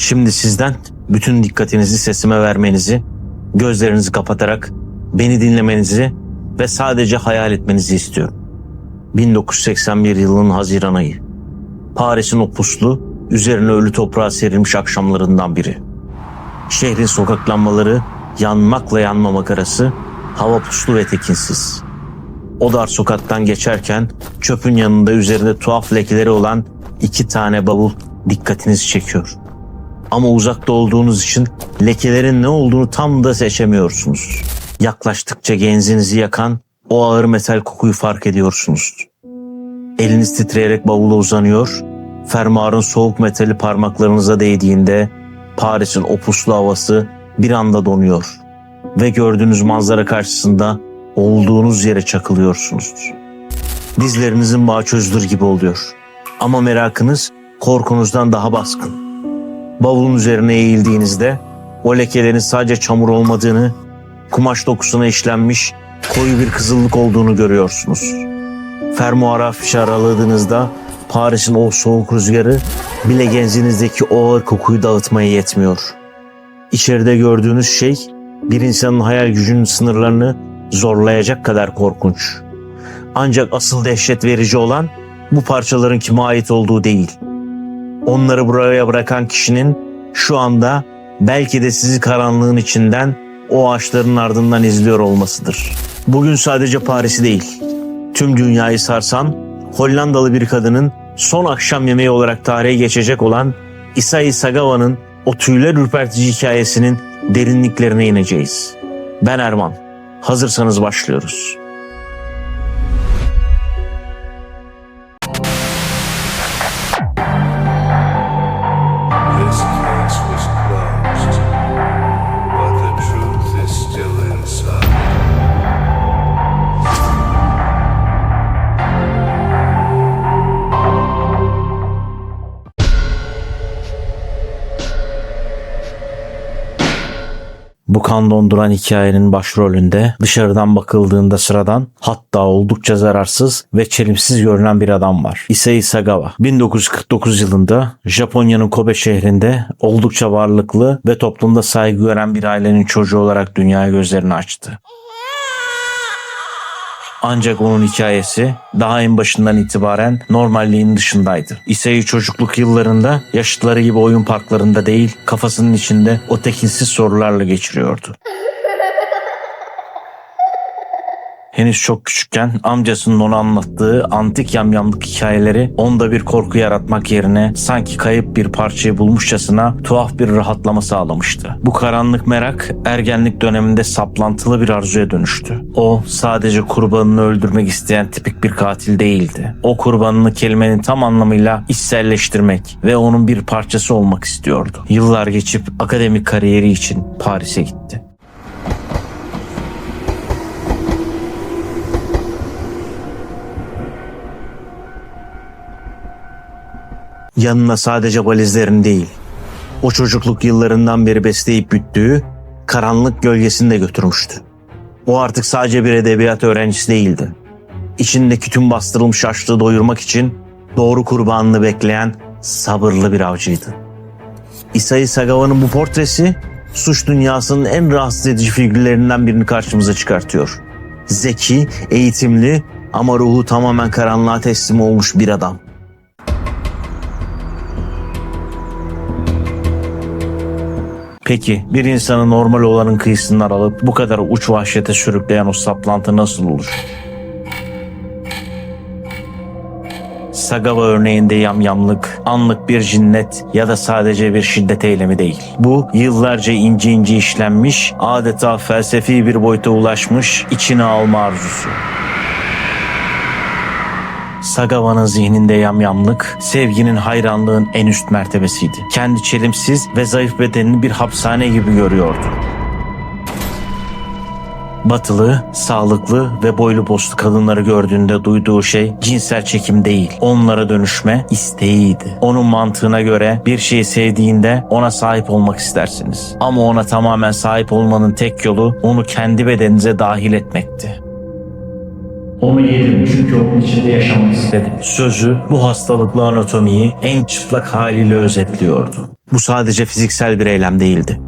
Şimdi sizden bütün dikkatinizi sesime vermenizi, gözlerinizi kapatarak beni dinlemenizi ve sadece hayal etmenizi istiyorum. 1981 yılının Haziran ayı. Paris'in o puslu, üzerine ölü toprağa serilmiş akşamlarından biri. Şehrin sokak lambaları yanmakla yanmamak arası, hava puslu ve tekinsiz. O dar sokaktan geçerken çöpün yanında üzerinde tuhaf lekeleri olan 2 tane bavul dikkatinizi çekiyor. Ama uzakta olduğunuz için lekelerin ne olduğunu tam da seçemiyorsunuz. Yaklaştıkça genzinizi yakan o ağır metal kokuyu fark ediyorsunuz. Eliniz titreyerek bavula uzanıyor, fermuarın soğuk metali parmaklarınıza değdiğinde Paris'in o puslu havası bir anda donuyor ve gördüğünüz manzara karşısında olduğunuz yere çakılıyorsunuz. Dizlerinizin bağı çözülür gibi oluyor. Ama merakınız korkunuzdan daha baskın. Bavulun üzerine eğildiğinizde o lekelerin sadece çamur olmadığını, kumaş dokusuna işlenmiş koyu bir kızıllık olduğunu görüyorsunuz. Fermuarı hafifçe araladığınızda Paris'in o soğuk rüzgarı bile genzinizdeki o ağır kokuyu dağıtmaya yetmiyor. İçeride gördüğünüz şey bir insanın hayal gücünün sınırlarını zorlayacak kadar korkunç. Ancak asıl dehşet verici olan bu parçaların kime ait olduğu değil. Onları buraya bırakan kişinin şu anda belki de sizi karanlığın içinden o ağaçların ardından izliyor olmasıdır. Bugün sadece Paris'i değil, tüm dünyayı sarsan Hollandalı bir kadının son akşam yemeği olarak tarihe geçecek olan Issei Sagawa'nın o tüyler ürpertici hikayesinin derinliklerine ineceğiz. Ben Erman. Hazırsanız başlıyoruz. Bu kan donduran hikayenin başrolünde dışarıdan bakıldığında sıradan, hatta oldukça zararsız ve çelimsiz görünen bir adam var. Issei Sagawa. 1949 yılında Japonya'nın Kobe şehrinde oldukça varlıklı ve toplumda saygı gören bir ailenin çocuğu olarak dünyaya gözlerini açtı. Ancak onun hikayesi daha en başından itibaren normalliğin dışındaydı. Issei çocukluk yıllarında yaşıtları gibi oyun parklarında değil, kafasının içinde o tekinsiz sorularla geçiriyordu. Henüz çok küçükken amcasının ona anlattığı antik yamyamlık hikayeleri onda bir korku yaratmak yerine sanki kayıp bir parçayı bulmuşçasına tuhaf bir rahatlama sağlamıştı. Bu karanlık merak ergenlik döneminde saplantılı bir arzuya dönüştü. O sadece kurbanını öldürmek isteyen tipik bir katil değildi. O kurbanını kelimenin tam anlamıyla içselleştirmek ve onun bir parçası olmak istiyordu. Yıllar geçip akademik kariyeri için Paris'e gitti. Yanına sadece valizlerini değil, o çocukluk yıllarından beri besleyip büyüttüğü karanlık gölgesini de götürmüştü. O artık sadece bir edebiyat öğrencisi değildi. İçindeki tüm bastırılmış açlığı doyurmak için doğru kurbanını bekleyen sabırlı bir avcıydı. Issei Sagawa'nın bu portresi suç dünyasının en rahatsız edici figürlerinden birini karşımıza çıkartıyor. Zeki, eğitimli ama ruhu tamamen karanlığa teslim olmuş bir adam. Peki bir insanı normal olanın kıyısından alıp bu kadar uç vahşete sürükleyen o saplantı nasıl olur? Sagawa örneğinde yamyamlık, anlık bir cinnet ya da sadece bir şiddet eylemi değil. Bu yıllarca ince ince işlenmiş, adeta felsefi bir boyuta ulaşmış içine alma arzusu. Sagawa'nın zihninde yamyamlık, sevginin, hayranlığın en üst mertebesiydi. Kendi çelimsiz ve zayıf bedenini bir hapishane gibi görüyordu. Batılı, sağlıklı ve boylu postlu kadınları gördüğünde duyduğu şey cinsel çekim değil, onlara dönüşme isteğiydi. Onun mantığına göre bir şeyi sevdiğinde ona sahip olmak istersiniz. Ama ona tamamen sahip olmanın tek yolu onu kendi bedeninize dahil etmekti. Onu yedim çünkü onun içinde yaşamak istedim. Sözü bu hastalıklı anatomiyi en çıplak haliyle özetliyordu. Bu sadece fiziksel bir eylem değildi.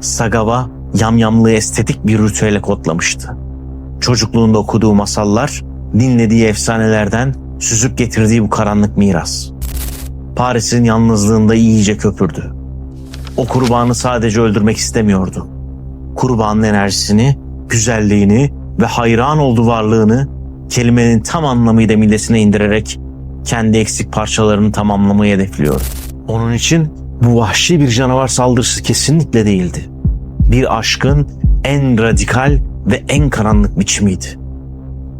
Sagava yamyamlığı estetik bir ritüele kodlamıştı. Çocukluğunda okuduğu masallar, dinlediği efsanelerden süzüp getirdiği bu karanlık miras. Paris'in yalnızlığında iyice köpürdü. O kurbanı sadece öldürmek istemiyordu. Kurbanın enerjisini, güzelliğini ve hayran olduğu varlığını kelimenin tam anlamıyla midesine indirerek kendi eksik parçalarını tamamlamayı hedefliyordu. Onun için bu vahşi bir canavar saldırısı kesinlikle değildi. Bir aşkın en radikal ve en karanlık biçimiydi.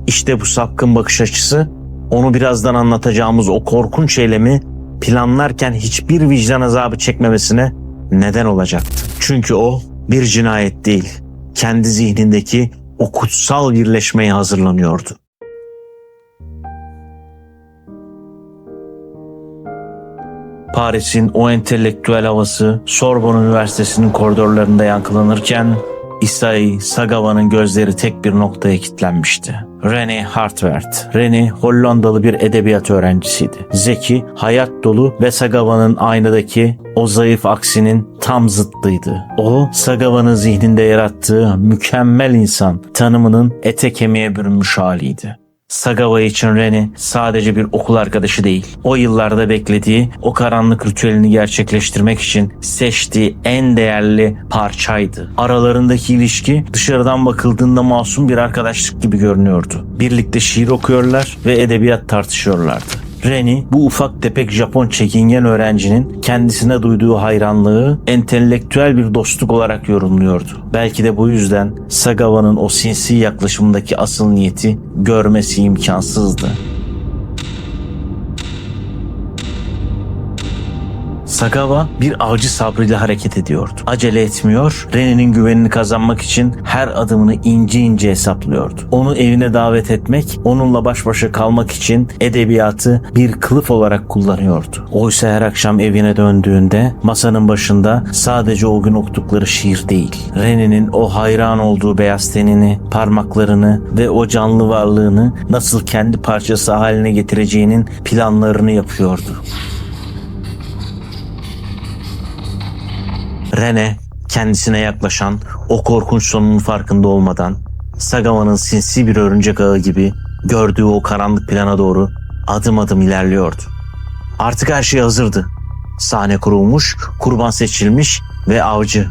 İşte bu sapkın bakış açısı onu birazdan anlatacağımız o korkunç eylemi planlarken hiçbir vicdan azabı çekmemesine neden olacaktı. Çünkü o bir cinayet değil, kendi zihnindeki o kutsal birleşmeye hazırlanıyordu. Paris'in o entelektüel havası Sorbonne Üniversitesi'nin koridorlarında yankılanırken İsai Sagava'nın gözleri tek bir noktaya kilitlenmişti. René Hartwert. René Hollandalı bir edebiyat öğrencisiydi. Zeki, hayat dolu ve Sagava'nın aynadaki o zayıf aksinin tam zıttıydı. O, Sagava'nın zihninde yarattığı mükemmel insan tanımının ete kemiğe bürünmüş haliydi. Sagava için René sadece bir okul arkadaşı değil. O yıllarda beklediği o karanlık ritüelini gerçekleştirmek için seçtiği en değerli parçaydı. Aralarındaki ilişki dışarıdan bakıldığında masum bir arkadaşlık gibi görünüyordu. Birlikte şiir okuyorlar ve edebiyat tartışıyorlardı. René bu ufak tefek Japon çekingen öğrencinin kendisine duyduğu hayranlığı entelektüel bir dostluk olarak yorumluyordu. Belki de bu yüzden Sagava'nın o sinsi yaklaşımındaki asıl niyeti görmesi imkansızdı. Sagava bir avcı sabrıyla hareket ediyordu. Acele etmiyor, René'nin güvenini kazanmak için her adımını ince ince hesaplıyordu. Onu evine davet etmek, onunla baş başa kalmak için edebiyatı bir kılıf olarak kullanıyordu. Oysa her akşam evine döndüğünde masanın başında sadece o gün okudukları şiir değil, René'nin o hayran olduğu beyaz tenini, parmaklarını ve o canlı varlığını nasıl kendi parçası haline getireceğinin planlarını yapıyordu. René kendisine yaklaşan o korkunç sonunun farkında olmadan Sagava'nın sinsi bir örümcek ağı gibi gördüğü o karanlık plana doğru adım adım ilerliyordu. Artık her şey hazırdı. Sahne kurulmuş, kurban seçilmiş ve avcı.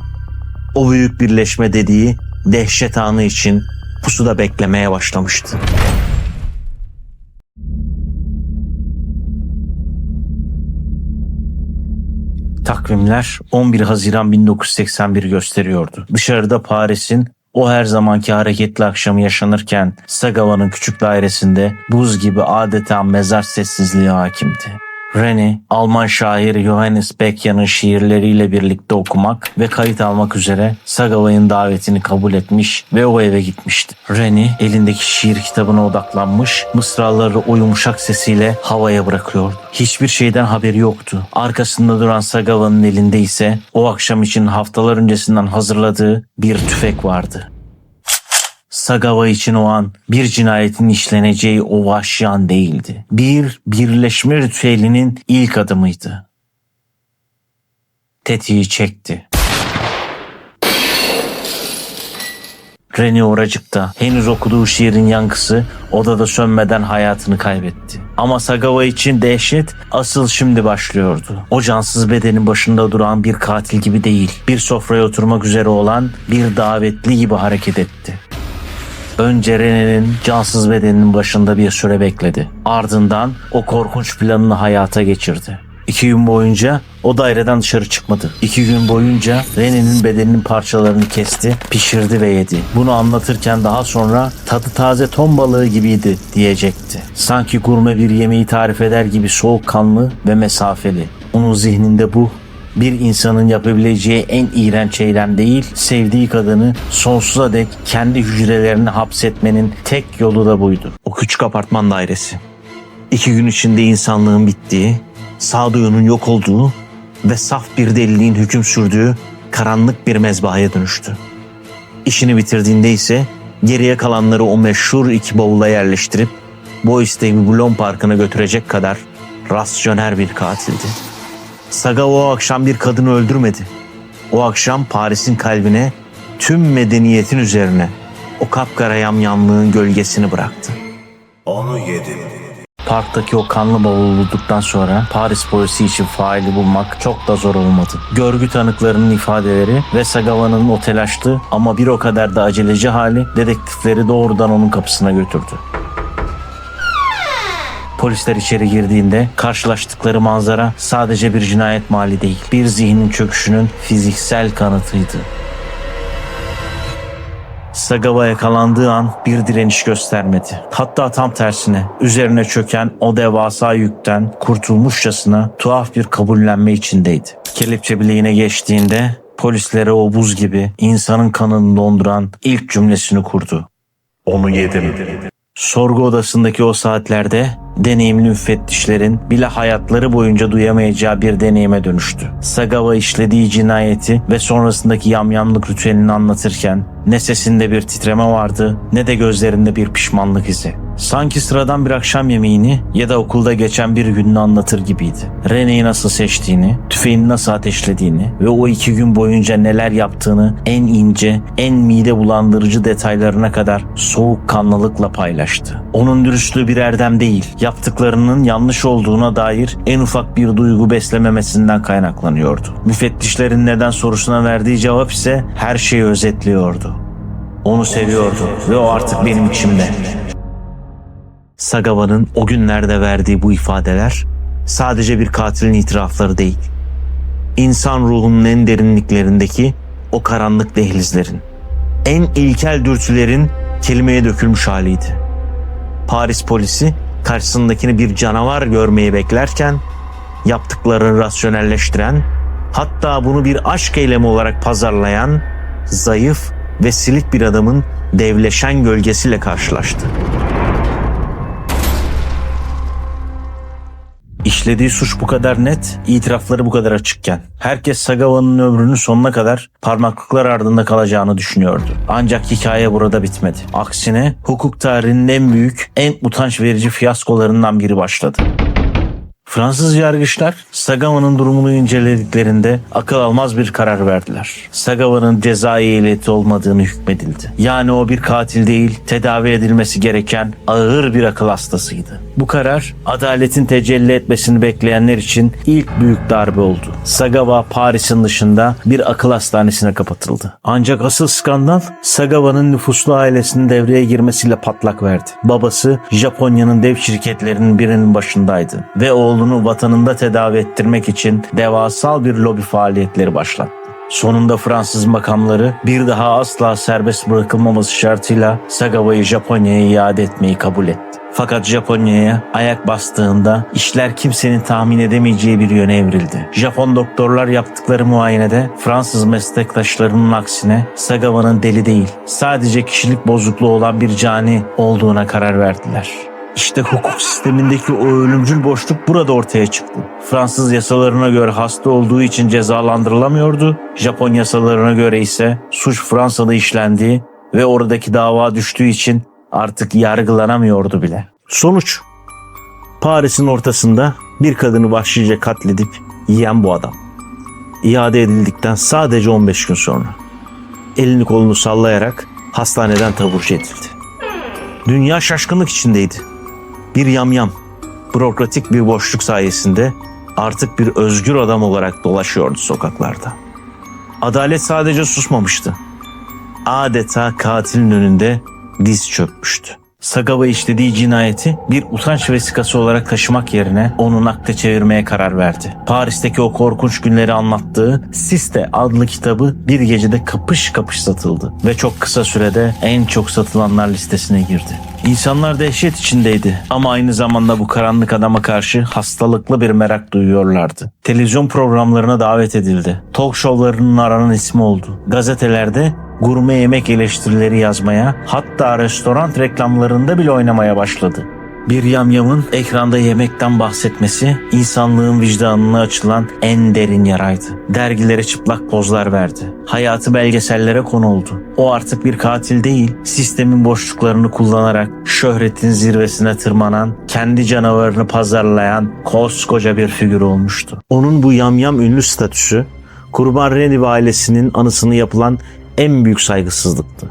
O büyük birleşme dediği dehşet anı için pusuda beklemeye başlamıştı. Takvimler 11 Haziran 1981 gösteriyordu. Dışarıda Paris'in o her zamanki hareketli akşamı yaşanırken Sagava'nın küçük dairesinde buz gibi adeta mezar sessizliği hakimdi. René, Alman şair Johannes Beckman'ın şiirleriyle birlikte okumak ve kayıt almak üzere Sagava'nın davetini kabul etmiş ve o eve gitmişti. René elindeki şiir kitabına odaklanmış, mısraları o yumuşak sesiyle havaya bırakıyordu. Hiçbir şeyden haberi yoktu. Arkasında duran Sagava'nın elinde ise o akşam için haftalar öncesinden hazırladığı bir tüfek vardı. Sagava için o an bir cinayetin işleneceği o vahşi an değildi. Bir birleşme ritüelinin ilk adımıydı. Tetiği çekti. René oracıkta henüz okuduğu şiirin yankısı odada sönmeden hayatını kaybetti. Ama Sagava için dehşet asıl şimdi başlıyordu. O cansız bedenin başında duran bir katil gibi değil, bir sofraya oturmak üzere olan bir davetli gibi hareket etti. Önce René'nin cansız bedeninin başında bir süre bekledi. Ardından o korkunç planını hayata geçirdi. 2 gün boyunca o daireden dışarı çıkmadı. 2 gün boyunca René'nin bedeninin parçalarını kesti, pişirdi ve yedi. Bunu anlatırken daha sonra tadı taze ton balığı gibiydi diyecekti. Sanki gurme bir yemeği tarif eder gibi soğukkanlı ve mesafeli. Onun zihninde bu bir insanın yapabileceği en iğrenç eylem değil, sevdiği kadını sonsuza dek kendi hücrelerine hapsetmenin tek yolu da buydu. O küçük apartman dairesi. 2 gün içinde insanlığın bittiği, sağduyunun yok olduğu ve saf bir deliliğin hüküm sürdüğü karanlık bir mezbahaya dönüştü. İşini bitirdiğinde ise geriye kalanları o meşhur 2 bavula yerleştirip Bois de Boulogne Parkı'na götürecek kadar rasyoner bir katildi. Sagava o akşam bir kadını öldürmedi. O akşam Paris'in kalbine, tüm medeniyetin üzerine o kapkara yamyamlığın gölgesini bıraktı. Onu yedim. Parktaki o kanlı bavuluduktan sonra Paris polisi için faili bulmak çok da zor olmadı. Görgü tanıklarının ifadeleri ve Sagava'nın o telaşlı ama bir o kadar da aceleci hali dedektifleri doğrudan onun kapısına götürdü. Polisler içeri girdiğinde karşılaştıkları manzara sadece bir cinayet mahalli değil, bir zihnin çöküşünün fiziksel kanıtıydı. Sagava yakalandığı an bir direniş göstermedi. Hatta tam tersine üzerine çöken o devasa yükten kurtulmuşçasına tuhaf bir kabullenme içindeydi. Kelepçe bileğine geçtiğinde polislere o buz gibi insanın kanını donduran ilk cümlesini kurdu. Onu yedim. Sorgu odasındaki o saatlerde deneyimli müfettişlerin bile hayatları boyunca duyamayacağı bir deneyime dönüştü. Sagava işlediği cinayeti ve sonrasındaki yamyamlık ritüelini anlatırken ne sesinde bir titreme vardı ne de gözlerinde bir pişmanlık izi. Sanki sıradan bir akşam yemeğini ya da okulda geçen bir gününü anlatır gibiydi. Rene'yi nasıl seçtiğini, tüfeğini nasıl ateşlediğini ve o 2 gün boyunca neler yaptığını en ince, en mide bulandırıcı detaylarına kadar soğukkanlılıkla paylaştı. Onun dürüstlüğü bir erdem değil, yaptıklarının yanlış olduğuna dair en ufak bir duygu beslememesinden kaynaklanıyordu. Müfettişlerin neden sorusuna verdiği cevap ise her şeyi özetliyordu. Onu seviyordu ve o artık benim içimde. Sagava'nın o günlerde verdiği bu ifadeler sadece bir katilin itirafları değil. İnsan ruhunun en derinliklerindeki o karanlık dehlizlerin, en ilkel dürtülerin kelimeye dökülmüş haliydi. Paris polisi karşısındakini bir canavar görmeyi beklerken yaptıklarını rasyonelleştiren, hatta bunu bir aşk eylemi olarak pazarlayan zayıf ve silik bir adamın devleşen gölgesiyle karşılaştı. İşlediği suç bu kadar net, itirafları bu kadar açıkken herkes Sagava'nın ömrünün sonuna kadar parmaklıklar ardında kalacağını düşünüyordu. Ancak hikaye burada bitmedi. Aksine hukuk tarihinin en büyük, en utanç verici fiyaskolarından biri başladı. Fransız yargıçlar Sagava'nın durumunu incelediklerinde akıl almaz bir karar verdiler. Sagava'nın cezai ehliyeti olmadığını hükmedildi. Yani o bir katil değil, tedavi edilmesi gereken ağır bir akıl hastasıydı. Bu karar adaletin tecelli etmesini bekleyenler için ilk büyük darbe oldu. Sagava Paris'in dışında bir akıl hastanesine kapatıldı. Ancak asıl skandal Sagava'nın nüfuslu ailesinin devreye girmesiyle patlak verdi. Babası Japonya'nın dev şirketlerinin birinin başındaydı ve oğlunu vatanında tedavi ettirmek için devasal bir lobi faaliyetleri başlattı. Sonunda Fransız makamları bir daha asla serbest bırakılmaması şartıyla Sagava'yı Japonya'ya iade etmeyi kabul etti. Fakat Japonya'ya ayak bastığında işler kimsenin tahmin edemeyeceği bir yöne evrildi. Japon doktorlar yaptıkları muayenede Fransız meslektaşlarının aksine Sagava'nın deli değil, sadece kişilik bozukluğu olan bir cani olduğuna karar verdiler. İşte hukuk sistemindeki o ölümcül boşluk burada ortaya çıktı. Fransız yasalarına göre hasta olduğu için cezalandırılamıyordu. Japon yasalarına göre ise suç Fransa'da işlendiği ve oradaki dava düştüğü için artık yargılanamıyordu bile. Sonuç: Paris'in ortasında bir kadını vahşice katledip yiyen bu adam iade edildikten sadece 15 gün sonra elini kolunu sallayarak hastaneden taburcu edildi. Dünya şaşkınlık içindeydi. Bir yamyam, bürokratik bir boşluk sayesinde artık bir özgür adam olarak dolaşıyordu sokaklarda. Adalet sadece susmamıştı. Adeta katilin önünde diz çökmüştü. Sagava işlediği cinayeti bir utanç vesikası olarak taşımak yerine onu nakde çevirmeye karar verdi. Paris'teki o korkunç günleri anlattığı Siste adlı kitabı bir gecede kapış kapış satıldı ve çok kısa sürede en çok satılanlar listesine girdi. İnsanlar dehşet içindeydi ama aynı zamanda bu karanlık adama karşı hastalıklı bir merak duyuyorlardı. Televizyon programlarına davet edildi. Talk show'larının aranan ismi oldu. Gazetelerde gurme yemek eleştirileri yazmaya, hatta restoran reklamlarında bile oynamaya başladı. Bir yamyamın ekranda yemekten bahsetmesi insanlığın vicdanına açılan en derin yaraydı. Dergilere çıplak pozlar verdi. Hayatı belgesellere konu oldu. O artık bir katil değil, sistemin boşluklarını kullanarak şöhretin zirvesine tırmanan, kendi canavarını pazarlayan koskoca bir figür olmuştu. Onun bu yamyam ünlü statüsü, Kurban Reni ve ailesinin anısını yapılan en büyük saygısızlıktı.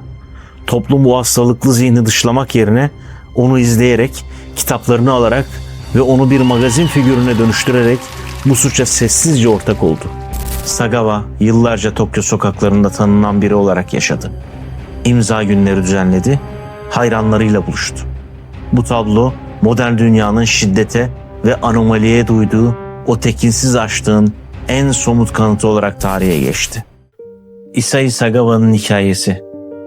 Toplum bu hastalıklı zihni dışlamak yerine onu izleyerek, kitaplarını alarak ve onu bir magazin figürüne dönüştürerek bu suça sessizce ortak oldu. Sagawa yıllarca Tokyo sokaklarında tanınan biri olarak yaşadı. İmza günleri düzenledi, hayranlarıyla buluştu. Bu tablo modern dünyanın şiddete ve anomaliye duyduğu o tekinsiz aşkın en somut kanıtı olarak tarihe geçti. Issei Sagawa'nın hikayesi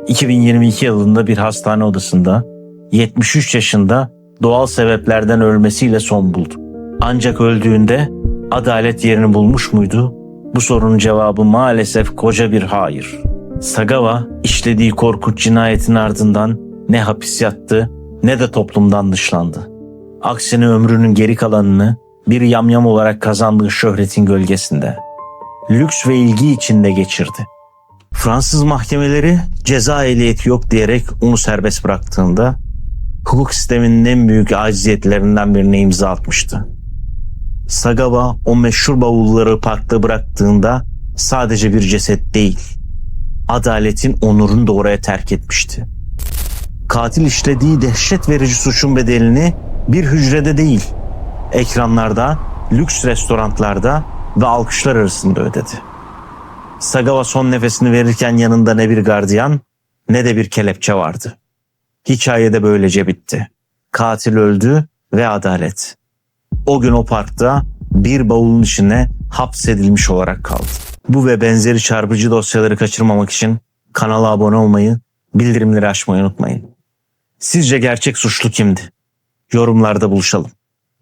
2022 yılında bir hastane odasında 73 yaşında doğal sebeplerden ölmesiyle son buldu. Ancak öldüğünde adalet yerini bulmuş muydu? Bu sorunun cevabı maalesef koca bir hayır. Sagawa işlediği korkunç cinayetin ardından ne hapis yattı ne de toplumdan dışlandı. Aksine ömrünün geri kalanını bir yamyam olarak kazandığı şöhretin gölgesinde, lüks ve ilgi içinde geçirdi. Fransız mahkemeleri ceza ehliyeti yok diyerek onu serbest bıraktığında hukuk sisteminin en büyük aciziyetlerinden birine imza atmıştı. Sagawa o meşhur bavulları parkta bıraktığında sadece bir ceset değil, adaletin onurunu da oraya terk etmişti. Katil işlediği dehşet verici suçun bedelini bir hücrede değil, ekranlarda, lüks restoranlarda ve alkışlar arasında ödedi. Sagawa son nefesini verirken yanında ne bir gardiyan ne de bir kelepçe vardı. Hikayede böylece bitti. Katil öldü ve adalet. O gün o parkta bir bavulun içine hapsedilmiş olarak kaldı. Bu ve benzeri çarpıcı dosyaları kaçırmamak için kanala abone olmayı, bildirimleri açmayı unutmayın. Sizce gerçek suçlu kimdi? Yorumlarda buluşalım.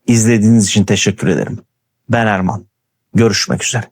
İzlediğiniz için teşekkür ederim. Ben Erman. Görüşmek üzere.